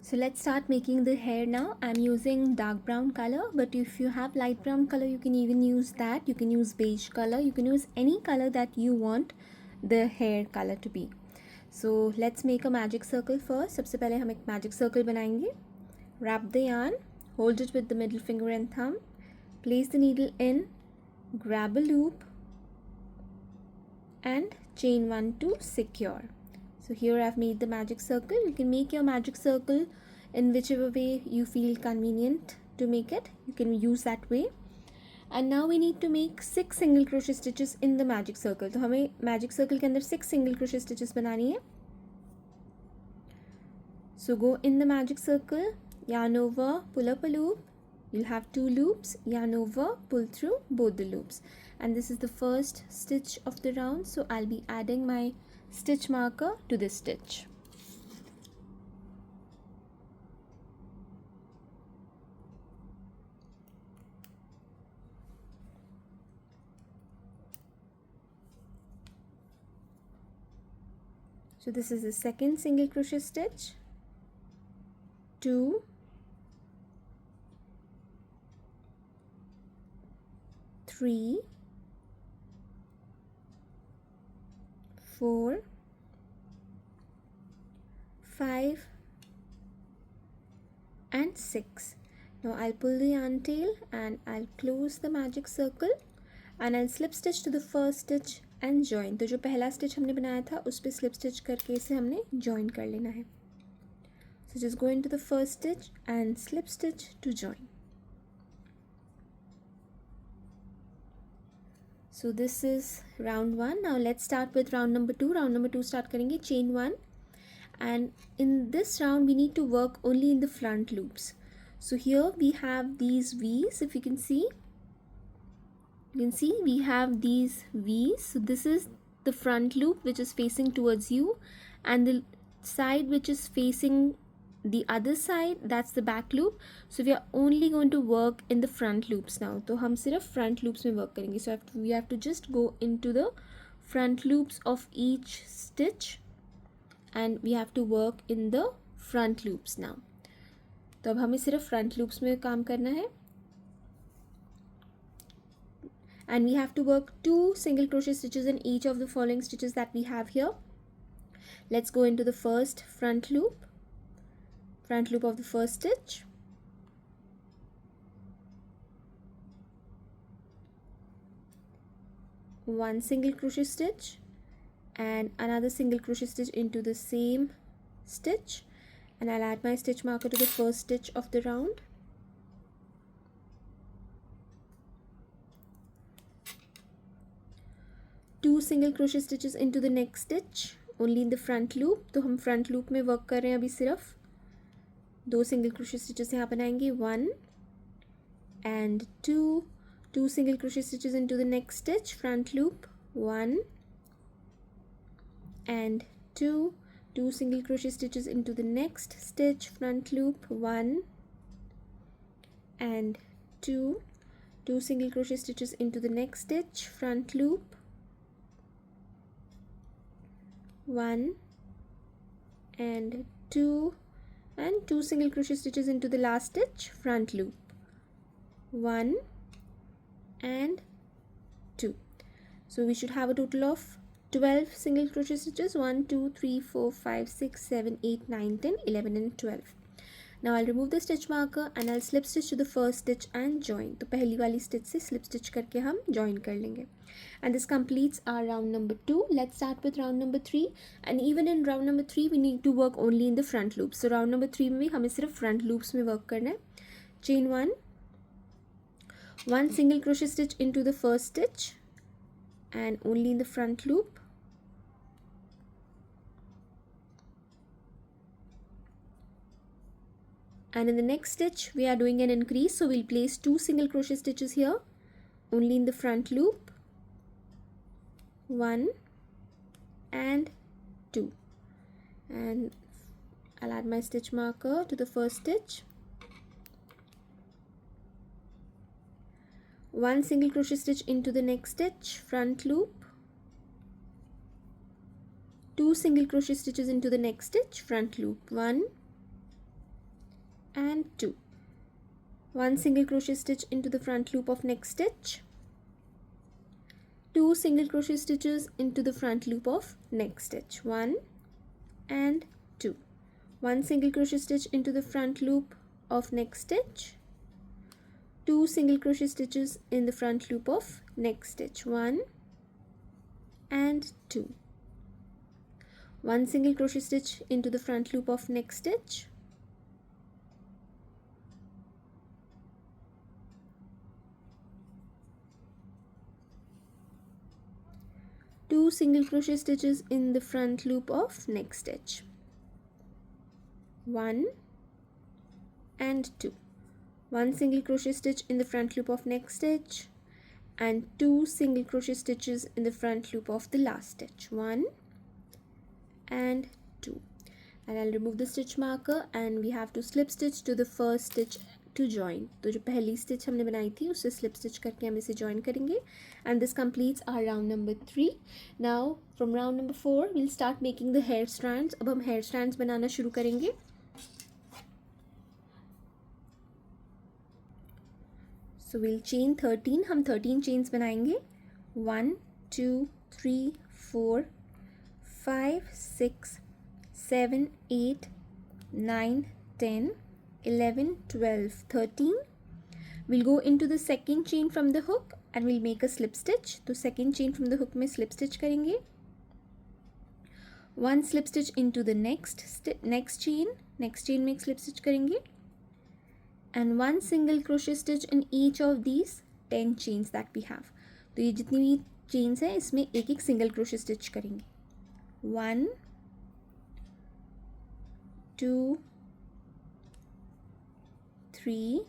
So let's start making the hair now. I'm using dark brown color, but if you have light brown color, you can even use that. You can use beige color. You can use any color that you want the hair color to be. So let's make a magic circle first. सबसे पहले हम एक magic circle बनाएंगे. Wrap the yarn, hold it with the middle finger and thumb, place the needle in, grab a loop and chain 1 to secure. So here I've made the magic circle. You can make your magic circle in whichever way you feel convenient to make it. You can use that way. And now we need to make 6 single crochet stitches in the magic circle. तो हमें magic circle के अंदर 6 single crochet stitches बनानी है. So go in the magic circle, yarn over, pull up a loop. You'll have 2 loops, yarn over, pull through both the loops. And this is the first stitch of the round. So I'll be adding my stitch marker to this stitch. So this is the second single crochet stitch, 2, 3, 4, 5 and 6. Now I'll pull the yarn tail and I'll close the magic circle and I'll slip stitch to the first stitch and join. तो जो पहला stitch हमने बनाया था उस पे slip stitch करके इसे हमने join कर लेना है. So just go into the first stitch and slip stitch to join. So this is round 1. Now let's start with round number 2. Round number 2 start करेंगे chain 1. And in this round we need to work only in the front loops. So here we have these V's. If you can see we have these V's. So this is the front loop which is facing towards you, and the side which is facing the other side, that's the back loop. So we are only going to work in the front loops now. तो हम सिर्फ front loops में work करेंगे. So we have to just go into the front loops of each stitch and we have to work in the front loops now. तो अब हमें सिर्फ front loops में काम करना है. And we have to work 2 single crochet stitches in each of the following stitches that we have here. Let's go into the first front loop of the first stitch. One single crochet stitch and another single crochet stitch into the same stitch, and I'll add my stitch marker to the first stitch of the round. Two single crochet stitches into the next stitch, only in the front loop. तो हम front loop में work कर रहे हैं अभी सिर्फ. 2 single crochet stitches यहाँ बनाएंगे, 1 and 2. 2 single crochet stitches into the next stitch, front loop, 1 and 2. 2 single crochet stitches into the next stitch, front loop, 1 and 2. 2 single crochet stitches into the next stitch, front loop, 1 and 2, and 2 single crochet stitches into the last stitch, front loop, 1 and 2. So we should have a total of 12 single crochet stitches, 1 2 3 4 5 6 7 8 9 10 11 and 12. Now I'll remove the stitch marker and I'll slip stitch to the first stitch and join. तो पहली वाली stitch से slip stitch करके हम join कर लेंगे. And this completes our round number 2. Let's start with round number 3. And even in round number 3 we need to work only in the front loops. So round number 3 में भी हमें सिर्फ front loops में work करना है. Chain 1, 1 single crochet stitch into the first stitch and only in the front loop. And in the next stitch we are doing an increase, so we'll place 2 single crochet stitches here, only in the front loop, 1 and 2, and I'll add my stitch marker to the first stitch, 1 single crochet stitch into the next stitch, front loop, 2 single crochet stitches into the next stitch, front loop, 1 and 2. 1 single crochet stitch into the front loop of next stitch, 2 single crochet stitches into the front loop of next stitch, 1 and 2. 1 single crochet stitch into the front loop of next stitch, 2 single crochet stitches in the front loop of next stitch, 1 and 2. 1 single crochet stitch into the front loop of next stitch, 2 single crochet stitches in the front loop of next stitch, 1 and 2. 1 single crochet stitch in the front loop of next stitch and 2 single crochet stitches in the front loop of the last stitch, 1 and 2. And I'll remove the stitch marker and we have to slip stitch to the first stitch to join. तो जो पहली stitch हमने बनाई थी उससे slip stitch करके हम इसे join करेंगे and this completes our round number 3. Now from round number 4 we'll start making the hair strands. अब हम hair strands बनाना शुरू करेंगे. So we'll chain 13. हम 13 chains बनाएंगे. 1 2 3 4 5 6 7 8 9 10 11 12 13. We'll go into the second chain from the hook and we'll make a slip stitch. तो second chain from the hook में slip stitch करेंगे. 1 slip stitch into the next chain में एक slip stitch करेंगे and 1 single crochet stitch in each of these 10 chains that we have. तो ये जितनी भी chains है इसमें एक एक single crochet stitch करेंगे. 1 2 3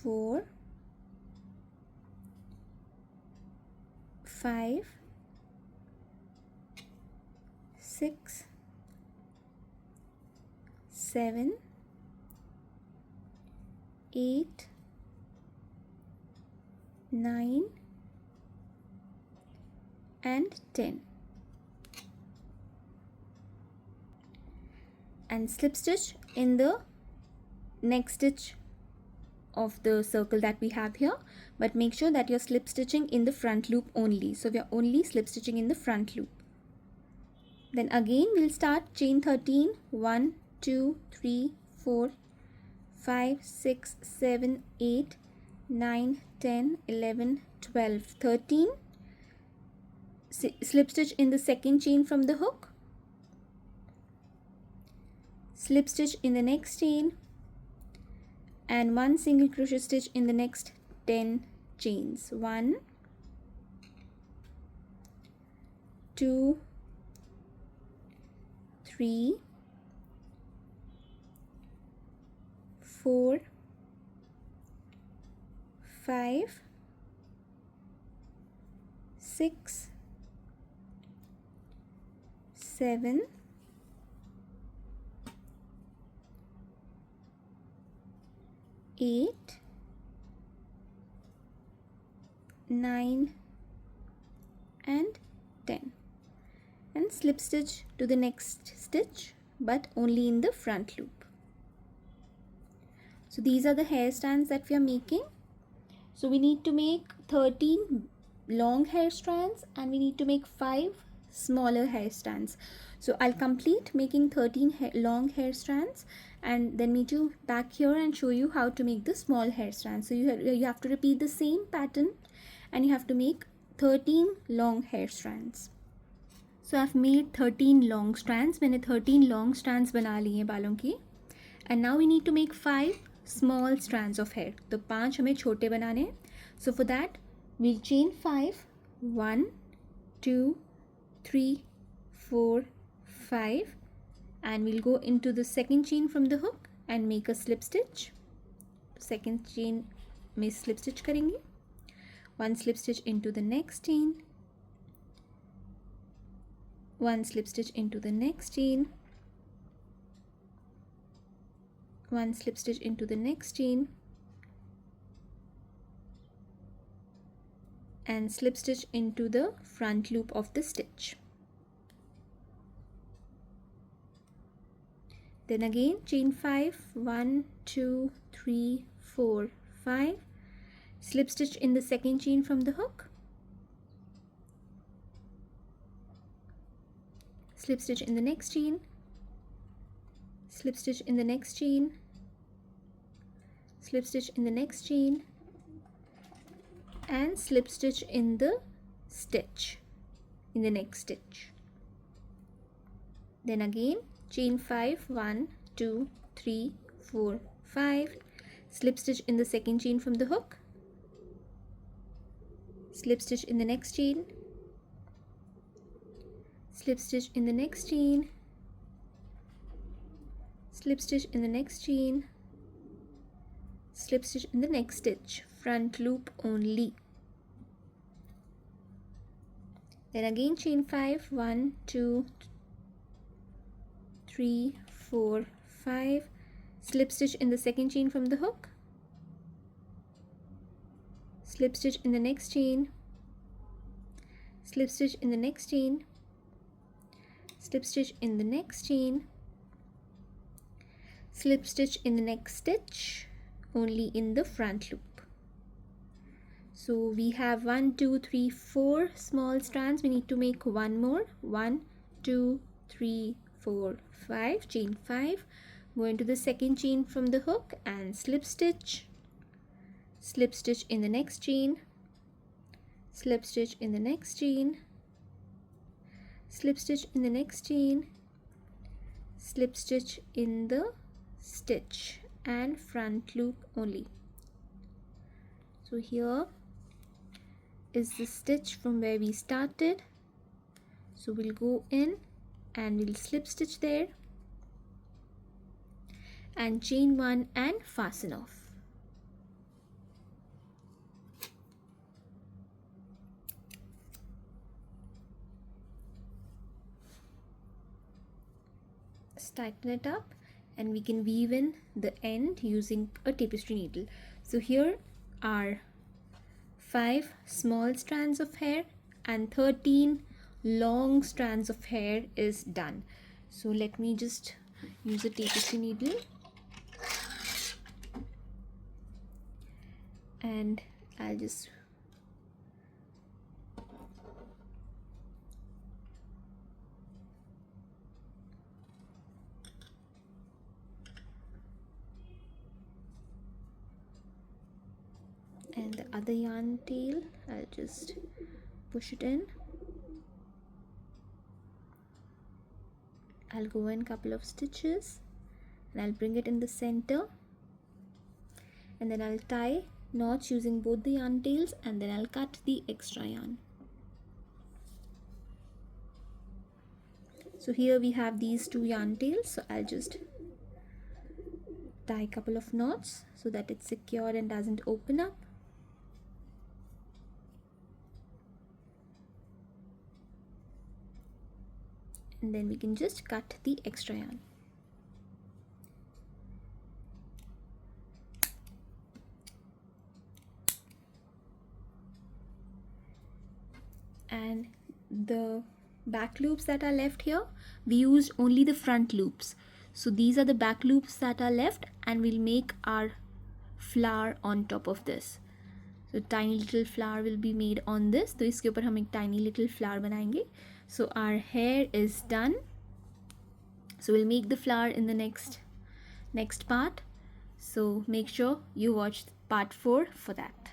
4 5 6 7 8 9 and 10 and slip stitch in the next stitch of the circle that we have here, but make sure that you're slip stitching in the front loop only. So we are only slip stitching in the front loop. Then again we'll start chain 13. 1 2 3 4 5 6 7 8 9 10 11 12 13. Slip stitch in the second chain from the hook, slip stitch in the next chain and 1 single crochet stitch in the next 10 chains. 1 2 3 4 5 6 7 8 9 and 10 and slip stitch to the next stitch but only in the front loop. So these are the hair strands that we are making. So we need to make 13 long hair strands and we need to make 5 smaller hair strands. So I'll complete making 13 long hair strands and then meet you back here and show you how to make the small hair strands. So you have to repeat the same pattern and you have to make 13 long hair strands. So I've made 13 long strands. मैंने 13 long strands बना लिए हैं बालों की. And now we need to make 5 small strands of hair. तो 5 हमें छोटे बनाने हैं. So for that we'll chain 5. 1 2 3 4 5 and we'll go into the second chain from the hook and make a slip stitch. Second chain में slip stitch करेंगे. 1 slip stitch into the next chain, 1 slip stitch into the next chain, 1 slip stitch into the next chain and slip stitch into the front loop of the stitch. Then again chain 5, 1, 2, 3, 4, 5, slip stitch in the second chain from the hook, slip stitch in the next chain, slip stitch in the next chain, slip stitch in the next chain, and slip stitch in the stitch in the next stitch. Then again chain 5, 1, 2, 3, 4, 5, slip stitch in the second chain from the hook, slip stitch in the next chain, slip stitch in the next chain, slip stitch in the next chain, slip stitch in the next stitch, front loop only. Then again chain 5, 1, 2, 3, 4, 5, slip stitch in the second chain from the hook, slip stitch in the next chain, slip stitch in the next chain, slip stitch in the next chain, slip stitch in the next stitch, only in the front loop. So we have 1, 2, 3, 4 small strands. We need to make one more. 1, 2, 3, 4, 5, chain 5, go into the second chain from the hook and slip stitch in the next chain, slip stitch in the next chain, slip stitch in the next chain, slip stitch in the stitch, and front loop only. So here is the stitch from where we started. So we'll go in and we'll slip stitch there and chain 1 and fasten off. Tighten it up and we can weave in the end using a tapestry needle. So here are 5 small strands of hair and 13 long strands of hair is done. So let me just use a tapestry needle and I'll just and the other yarn tail, I'll just push it in. I'll go in couple of stitches and I'll bring it in the center, and then I'll tie knots using both the yarn tails, and then I'll cut the extra yarn. So here we have these 2 yarn tails, so I'll just tie a couple of knots so that it's secured and doesn't open up. And then we can just cut the extra yarn. And the back loops that are left here, we used only the front loops. So these are the back loops that are left, and we'll make our flower on top of this. So tiny little flower will be made on this. तो इसके ऊपर हम एक tiny little flower बनाएंगे. So our hair is done. So we'll make the flower in the next part. So make sure you watch part 4 for that.